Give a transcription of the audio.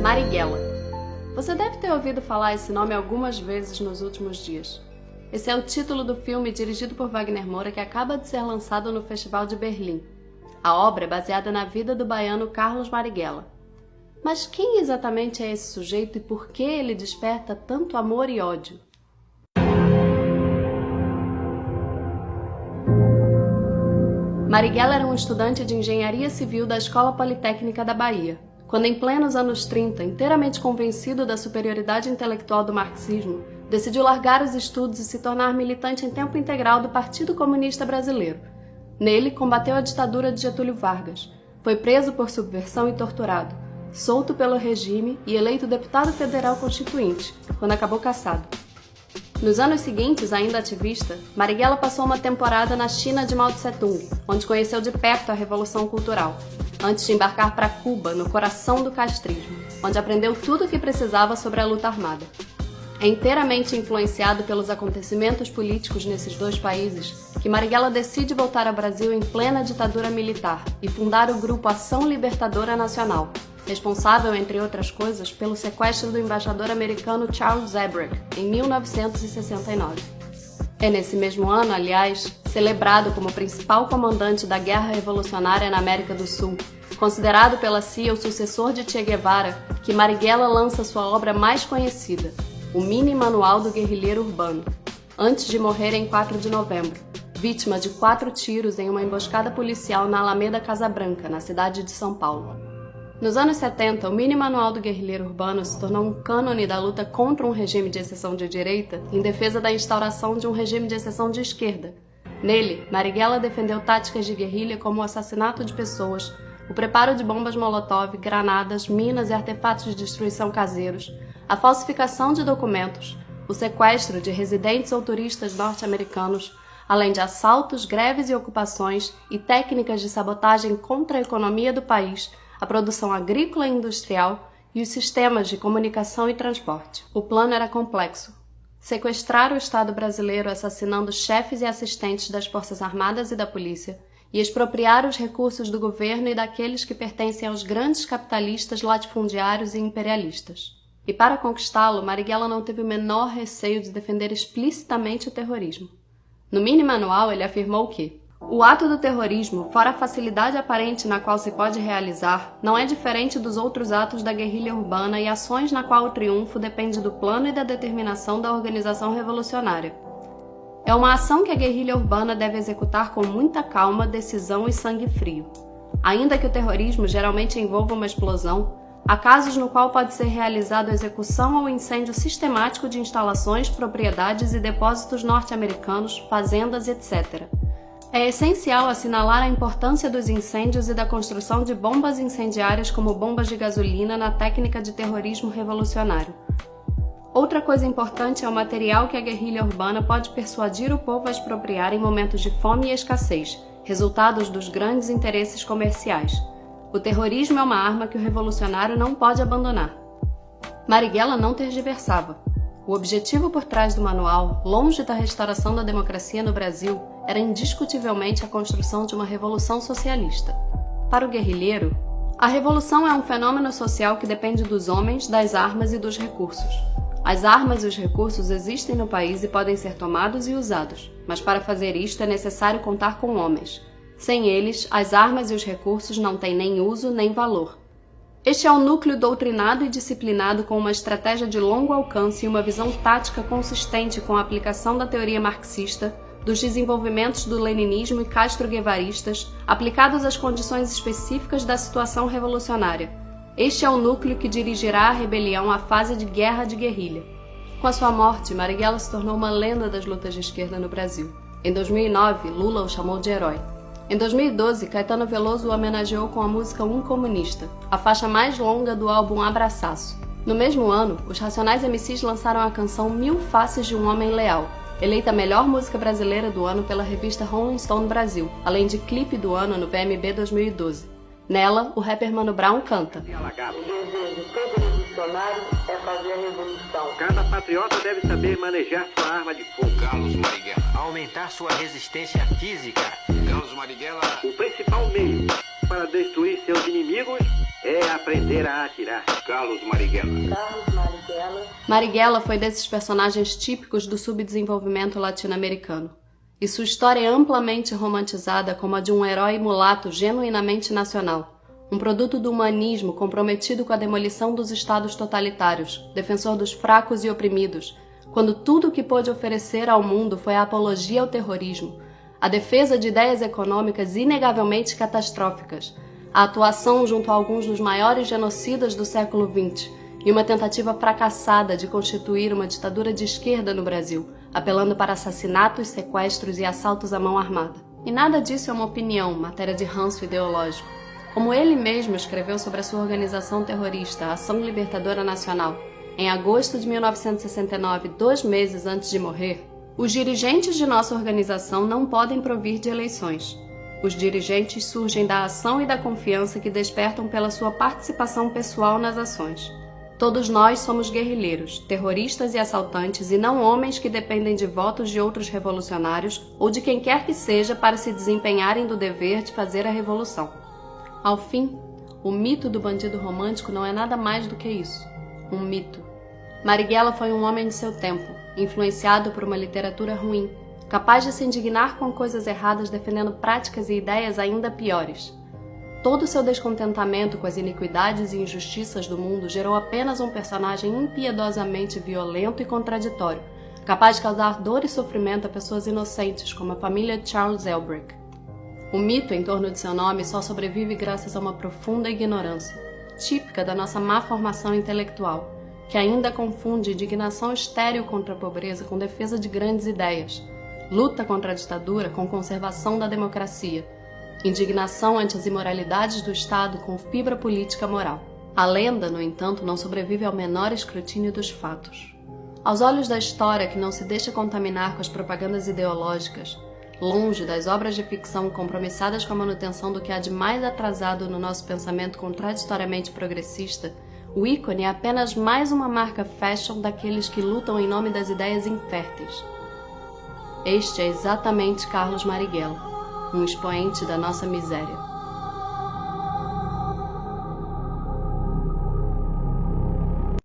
Marighella. Você deve ter ouvido falar esse nome algumas vezes nos últimos dias. Esse é o título do filme dirigido por Wagner Moura que acaba de ser lançado no Festival de Berlim. A obra é baseada na vida do baiano Carlos Marighella. Mas quem exatamente é esse sujeito e por que ele desperta tanto amor e ódio? Marighella era um estudante de engenharia civil da Escola Politécnica da Bahia, quando em plenos anos 30, inteiramente convencido da superioridade intelectual do marxismo, decidiu largar os estudos e se tornar militante em tempo integral do Partido Comunista Brasileiro. Nele, combateu a ditadura de Getúlio Vargas, foi preso por subversão e torturado, solto pelo regime e eleito deputado federal constituinte, quando acabou cassado. Nos anos seguintes, ainda ativista, Marighella passou uma temporada na China de Mao Tse-tung, onde conheceu de perto a Revolução Cultural, antes de embarcar para Cuba, no coração do castrismo, onde aprendeu tudo o que precisava sobre a luta armada. É inteiramente influenciado pelos acontecimentos políticos nesses dois países que Marighella decide voltar ao Brasil em plena ditadura militar e fundar o grupo Ação Libertadora Nacional, responsável, entre outras coisas, pelo sequestro do embaixador americano Charles Zabrak, em 1969. É nesse mesmo ano, aliás, celebrado como principal comandante da Guerra Revolucionária na América do Sul, considerado pela CIA o sucessor de Che Guevara, que Marighella lança sua obra mais conhecida, o Mini Manual do Guerrilheiro Urbano, antes de morrer em 4 de novembro, vítima de 4 tiros em uma emboscada policial na Alameda Casa Branca, na cidade de São Paulo. Nos anos 70, o Mini Manual do Guerrilheiro Urbano se tornou um cânone da luta contra um regime de exceção de direita em defesa da instauração de um regime de exceção de esquerda. Nele, Marighella defendeu táticas de guerrilha como o assassinato de pessoas, o preparo de bombas molotov, granadas, minas e artefatos de destruição caseiros, a falsificação de documentos, o sequestro de residentes ou turistas norte-americanos, além de assaltos, greves e ocupações e técnicas de sabotagem contra a economia do país, a produção agrícola e industrial e os sistemas de comunicação e transporte. O plano era complexo. Sequestrar o Estado brasileiro assassinando chefes e assistentes das Forças Armadas e da Polícia e expropriar os recursos do governo e daqueles que pertencem aos grandes capitalistas latifundiários e imperialistas. E para conquistá-lo, Marighella não teve o menor receio de defender explicitamente o terrorismo. No Mini Manual, ele afirmou que o ato do terrorismo, fora a facilidade aparente na qual se pode realizar, não é diferente dos outros atos da guerrilha urbana e ações na qual o triunfo depende do plano e da determinação da organização revolucionária. É uma ação que a guerrilha urbana deve executar com muita calma, decisão e sangue frio. Ainda que o terrorismo geralmente envolva uma explosão, há casos no qual pode ser realizada a execução ou incêndio sistemático de instalações, propriedades e depósitos norte-americanos, fazendas, etc. É essencial assinalar a importância dos incêndios e da construção de bombas incendiárias como bombas de gasolina na técnica de terrorismo revolucionário. Outra coisa importante é o material que a guerrilha urbana pode persuadir o povo a expropriar em momentos de fome e escassez, resultados dos grandes interesses comerciais. O terrorismo é uma arma que o revolucionário não pode abandonar. Marighella não tergiversava. O objetivo por trás do manual, longe da restauração da democracia no Brasil, era indiscutivelmente a construção de uma revolução socialista. Para o guerrilheiro, a revolução é um fenômeno social que depende dos homens, das armas e dos recursos. As armas e os recursos existem no país e podem ser tomados e usados, mas para fazer isto é necessário contar com homens. Sem eles, as armas e os recursos não têm nem uso nem valor. Este é um núcleo doutrinado e disciplinado com uma estratégia de longo alcance e uma visão tática consistente com a aplicação da teoria marxista, dos desenvolvimentos do leninismo e castro-guevaristas, aplicados às condições específicas da situação revolucionária. Este é o núcleo que dirigirá a rebelião à fase de guerra de guerrilha. Com a sua morte, Marighella se tornou uma lenda das lutas de esquerda no Brasil. Em 2009, Lula o chamou de herói. Em 2012, Caetano Veloso o homenageou com a música Um Comunista, a faixa mais longa do álbum Abraçaço. No mesmo ano, os Racionais MCs lançaram a canção Mil Faces de um Homem Leal, eleita a melhor música brasileira do ano pela revista Rolling Stone Brasil, além de clipe do ano no PMB 2012. Nela, o rapper Mano Brown canta: O desejo de todo revolucionário é fazer a revolução. Cada patriota deve saber manejar sua arma de fogo. Carlos Marighella. Aumentar sua resistência física. Carlos Marighella. O principal meio para destruir seus inimigos é a aprender a atirar. Carlos Marighella. Carlos Marighella. Marighella foi desses personagens típicos do subdesenvolvimento latino-americano, e sua história é amplamente romantizada como a de um herói mulato genuinamente nacional, um produto do humanismo comprometido com a demolição dos estados totalitários, defensor dos fracos e oprimidos, quando tudo o que pôde oferecer ao mundo foi a apologia ao terrorismo, a defesa de ideias econômicas inegavelmente catastróficas, a atuação junto a alguns dos maiores genocidas do século XX e uma tentativa fracassada de constituir uma ditadura de esquerda no Brasil, apelando para assassinatos, sequestros e assaltos à mão armada. E nada disso é uma opinião, matéria de ranço ideológico. Como ele mesmo escreveu sobre a sua organização terrorista, a Ação Libertadora Nacional, em agosto de 1969, 2 meses antes de morrer, os dirigentes de nossa organização não podem provir de eleições. Os dirigentes surgem da ação e da confiança que despertam pela sua participação pessoal nas ações. Todos nós somos guerrilheiros, terroristas e assaltantes e não homens que dependem de votos de outros revolucionários ou de quem quer que seja para se desempenharem do dever de fazer a revolução. Ao fim, o mito do bandido romântico não é nada mais do que isso, um mito. Marighella foi um homem de seu tempo, influenciado por uma literatura ruim, capaz de se indignar com coisas erradas defendendo práticas e ideias ainda piores. Todo o seu descontentamento com as iniquidades e injustiças do mundo gerou apenas um personagem impiedosamente violento e contraditório, capaz de causar dor e sofrimento a pessoas inocentes, como a família Charles Elbrick. O mito em torno de seu nome só sobrevive graças a uma profunda ignorância, típica da nossa má formação intelectual, que ainda confunde indignação estéril contra a pobreza com defesa de grandes ideias, luta contra a ditadura com conservação da democracia, indignação ante as imoralidades do Estado com fibra política moral. A lenda, no entanto, não sobrevive ao menor escrutínio dos fatos. Aos olhos da história que não se deixa contaminar com as propagandas ideológicas, longe das obras de ficção compromissadas com a manutenção do que há de mais atrasado no nosso pensamento contraditoriamente progressista, o ícone é apenas mais uma marca fashion daqueles que lutam em nome das ideias inférteis. Este é exatamente Carlos Marighella, um expoente da nossa miséria.